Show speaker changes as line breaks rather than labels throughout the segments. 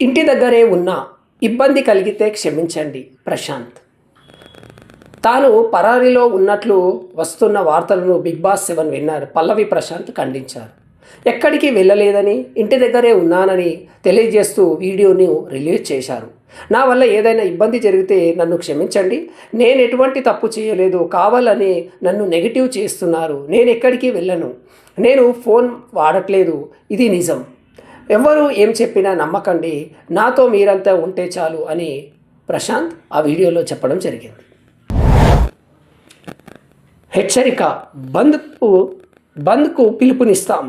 ఇంటి దగ్గరే ఉన్న ఇబ్బంది కలిగితే క్షమించండి ప్రశాంత్. తాను పరారీలో ఉన్నట్లు వస్తున్న వార్తలను బిగ్ బాస్ 7 విన్నర్ పల్లవి ప్రశాంత్ ఖండించారు. ఎక్కడికి వెళ్ళలేదని, ఇంటి దగ్గరే ఉన్నానని తెలియజేస్తూ వీడియోని రిలీజ్ చేశారు. నా వల్ల ఏదైనా ఇబ్బంది జరిగితే నన్ను క్షమించండి. నేను ఎటువంటి తప్పు చేయలేదు, కావాలని నన్ను నెగిటివ్ చేస్తున్నారు. నేను ఎక్కడికి వెళ్ళను, నేను ఫోన్ వాడట్లేదు, ఇది నిజం. ఎవరు ఏం చెప్పినా నమ్మకండి, నాతో మీరంతా ఉంటే చాలు అని ప్రశాంత్ ఆ వీడియోలో చెప్పడం జరిగింది. హెచ్చరిక, బంద్కు పిలుపునిస్తాం.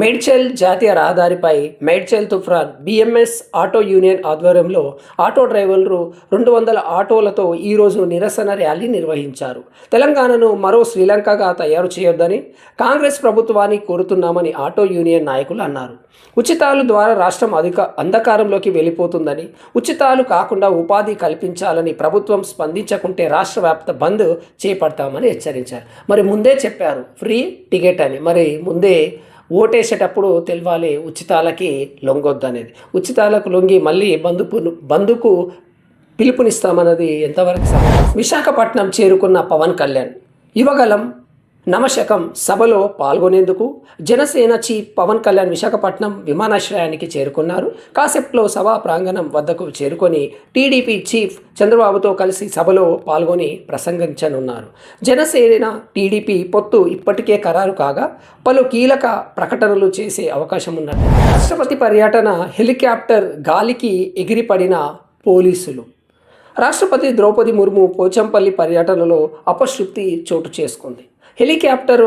మేడ్చల్ జాతీయ రహదారిపై మేడ్చల్ తుఫాన్ బిఎంఎస్ ఆటో యూనియన్ ఆధ్వర్యంలో ఆటో డ్రైవర్లు 200 ఆటోలతో ఈరోజు నిరసన ర్యాలీ నిర్వహించారు. తెలంగాణను మరో శ్రీలంకగా తయారు చేయొద్దని కాంగ్రెస్ ప్రభుత్వాన్ని కోరుతున్నామని ఆటో యూనియన్ నాయకులు అన్నారు. ఉచితాలు ద్వారా రాష్ట్రం అంధకారంలోకి వెళ్ళిపోతుందని, ఉచితాలు కాకుండా ఉపాధి కల్పించాలని ప్రభుత్వం స్పందించకుంటే రాష్ట్ర వ్యాప్త బంద్ చేపడతామని హెచ్చరించారు. మరి ముందే చెప్పారు ఫ్రీ టికెట్ అని, మరి ముందే ఓటేసేటప్పుడు తెలవాలి ఉచితాలకి లొంగొద్దు అనేది. ఉచితాలకు లొంగి మళ్ళీ బంధుకు పిలుపునిస్తామన్నది ఎంతవరకు సమానం? విశాఖపట్నం చేరుకున్న పవన్ కళ్యాణ్ యువగలం నమశకం సభలో పాల్గొనేందుకు జనసేన చీఫ్ పవన్ కళ్యాణ్ విశాఖపట్నం విమానాశ్రయానికి చేరుకున్నారు. కాసేపులో సభా ప్రాంగణం వద్దకు చేరుకొని టీడీపీ చీఫ్ చంద్రబాబుతో కలిసి సభలో పాల్గొని ప్రసంగించనున్నారు. జనసేన టీడీపీ పొత్తు ఇప్పటికే ఖరారు కాగా పలు కీలక ప్రకటనలు చేసే అవకాశం ఉన్నది. రాష్ట్రపతి పర్యటన హెలికాప్టర్ గాలికి ఎగిరిపడిన పోలీసులు. రాష్ట్రపతి ద్రౌపది ముర్ము పోచంపల్లి పర్యటనలో అపశృప్తి చోటు చేసుకుంది. హెలికాప్టర్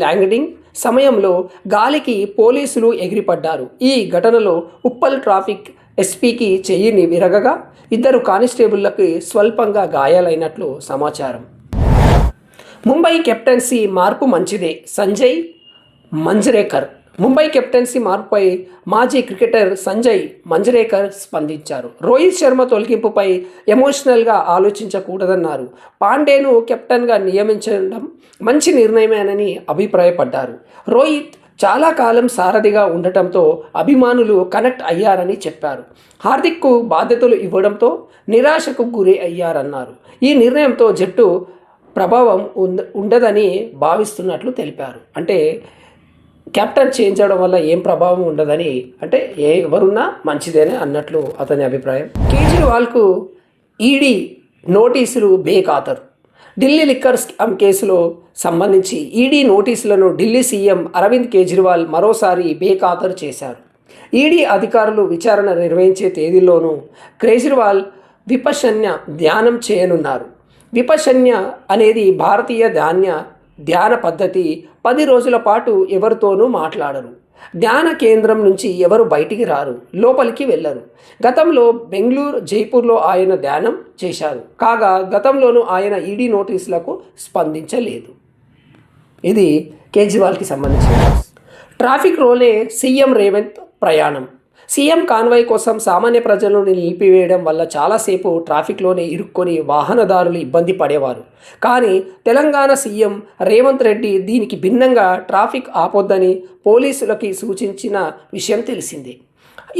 ల్యాండింగ్ సమయంలో గాలికి పోలీసులు ఎగిరిపడ్డారు. ఈ ఘటనలో ఉప్పల్ ట్రాఫిక్ ఎస్పీకి చెయ్యిని విరగగా 2 కానిస్టేబుళ్లకి స్వల్పంగా గాయాలైనట్లు సమాచారం. ముంబై కెప్టెన్సీ మార్పు మంచిదే, సంజయ్ మంజ్రేకర్. ముంబై కెప్టెన్సీ మార్పుపై మాజీ క్రికెటర్ సంజయ్ మంజ్రేకర్ స్పందించారు. రోహిత్ శర్మ తొలగింపుపై ఎమోషనల్గా ఆలోచించకూడదన్నారు. పాండేను కెప్టెన్గా నియమించడం మంచి నిర్ణయమేనని అభిప్రాయపడ్డారు. రోహిత్ చాలా కాలం సారథిగా ఉండటంతో అభిమానులు కనెక్ట్ అయ్యారని చెప్పారు. హార్దిక్కు బాధ్యతలు ఇవ్వడంతో నిరాశకు గురి అయ్యారన్నారు. ఈ నిర్ణయంతో జట్టు ప్రభావం ఉండదని భావిస్తున్నట్లు తెలిపారు. అంటే కెప్టెన్ చేంజ్ అవడం వల్ల ఏం ప్రభావం ఉండదని, అంటే ఎవరున్నా మంచిదేనే అన్నట్లు అతని అభిప్రాయం. కేజ్రీవాల్కు ఈడీ నోటీసులు బేఖాతరు. ఢిల్లీ లిక్కర్ స్కామ్ కేసులో సంబంధించి ఈడీ నోటీసులను ఢిల్లీ సీఎం అరవింద్ కేజ్రీవాల్ మరోసారి బేఖాతరు చేశారు. ఈడీ అధికారులు విచారణ నిర్వహించే తేదీల్లోనూ కేజ్రీవాల్ విపశ్యన్య ధ్యానం చేయనున్నారు. విపశ్యన్య అనేది భారతీయ ధ్యాన పద్ధతి. 10 రోజుల పాటు ఎవరితోనూ మాట్లాడరు. ధ్యాన కేంద్రం నుంచి ఎవరు బయటికి రారు, లోపలికి వెళ్ళరు. గతంలో బెంగళూరు, జైపూర్లో ఆయన ధ్యానం చేశారు. కాగా గతంలోనూ ఆయన ఈడీ నోటీసులకు స్పందించలేదు. ఇది కేజ్రీవాల్కి సంబంధించిన ట్రాఫిక్ రోలే సీఎం రేవంత్ ప్రయాణం. సీఎం కాన్వాయ్ కోసం సామాన్య ప్రజలను నిలిపివేయడం వల్ల చాలాసేపు ట్రాఫిక్లోనే ఇరుక్కొని వాహనదారులు ఇబ్బంది పడేవారు. కానీ తెలంగాణ సీఎం రేవంత్ రెడ్డి దీనికి భిన్నంగా ట్రాఫిక్ ఆపొద్దని పోలీసులకి సూచించిన విషయం తెలిసిందే.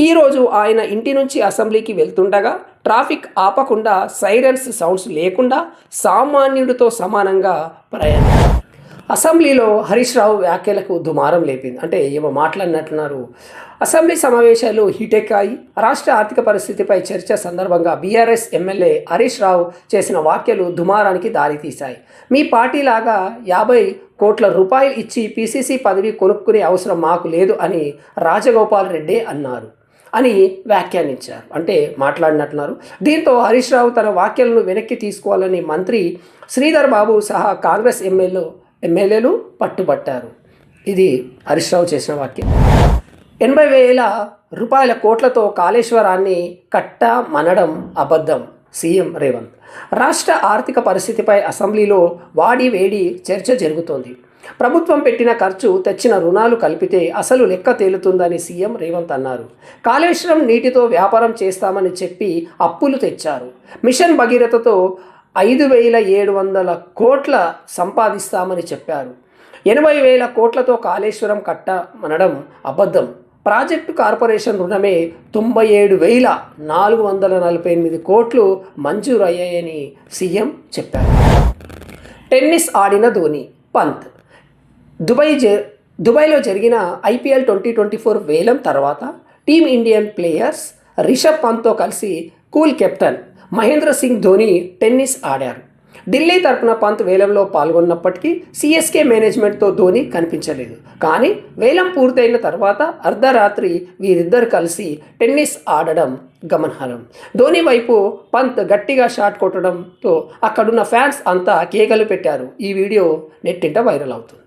ఈరోజు ఆయన ఇంటి నుంచి అసెంబ్లీకి వెళ్తుండగా ట్రాఫిక్ ఆపకుండా, సైరన్స్ సౌండ్స్ లేకుండా సామాన్యుడితో సమానంగా ప్రయాణించారు. అసెంబ్లీలో హరీష్ రావు వ్యాఖ్యలకు దుమారం లేపింది. అంటే ఏమో మాట్లాడినట్లున్నారు. అసెంబ్లీ సమావేశాలు హీటెక్కాయి. రాష్ట్ర ఆర్థిక పరిస్థితిపై చర్చ సందర్భంగా బీఆర్ఎస్ ఎమ్మెల్యే హరీష్ రావు చేసిన వ్యాఖ్యలు దుమారానికి దారితీశాయి. మీ పార్టీలాగా 50 కోట్ల రూపాయలు ఇచ్చి పీసీసీ పదవి కొనుక్కునే అవసరం మాకు లేదు అని రాజగోపాల్ రెడ్డి అన్నారు అని వ్యాఖ్యానించారు. అంటే మాట్లాడినట్లున్నారు. దీంతో హరీష్ రావు తన వ్యాఖ్యలను వెనక్కి తీసుకోవాలని మంత్రి శ్రీధర్ బాబు సహా కాంగ్రెస్ ఎమ్మెల్యేలు పట్టుబట్టారు. ఇది హరీష్ రావు చేసిన వాక్యం. 80,000 కోట్లతో కాళేశ్వరాన్ని కట్టమనడం అబద్ధం. సీఎం రేవంత్. రాష్ట్ర ఆర్థిక పరిస్థితిపై అసెంబ్లీలో వేడి చర్చ జరుగుతోంది. ప్రభుత్వం పెట్టిన ఖర్చు, తెచ్చిన రుణాలు కలిపితే అసలు లెక్క తేలుతుందని సీఎం రేవంత్ అన్నారు. కాళేశ్వరం నీటితో వ్యాపారం చేస్తామని చెప్పి అప్పులు తెచ్చారు. మిషన్ భగీరథతో 5,700 కోట్ల సంపాదిస్తామని చెప్పారు. 80,000 కోట్లతో కాళేశ్వరం కట్టమనడం అబద్ధం. ప్రాజెక్టు కార్పొరేషన్ రుణమే 97,448 కోట్లు మంజూరు అయ్యాయని సీఎం చెప్పారు. టెన్నిస్ ఆడిన ధోని, పంత్. దుబాయ్లో జరిగిన ఐపీఎల్ 2024 వేలం తర్వాత టీమిండియన్ ప్లేయర్స్ రిషబ్ పంత్తో కలిసి cool captain Mahendra Singh Dhoni tennis ఆడారు. ఢిల్లీ తరపున పంత్ వేలంలో పాల్గొన్నప్పటికీ సిఎస్కే మేనేజ్మెంట్తో ధోని కనిపించలేదు. కానీ వేలం పూర్తయిన తర్వాత అర్ధరాత్రి వీరిద్దరు కలిసి టెన్నిస్ ఆడడం గమనార్హం. ధోని వైపు పంత్ గట్టిగా షాట్ కొట్టడంతో అక్కడున్న ఫ్యాన్స్ అంతా కేకలు పెట్టారు. ఈ వీడియో నెట్టింట వైరల్ అవుతుంది.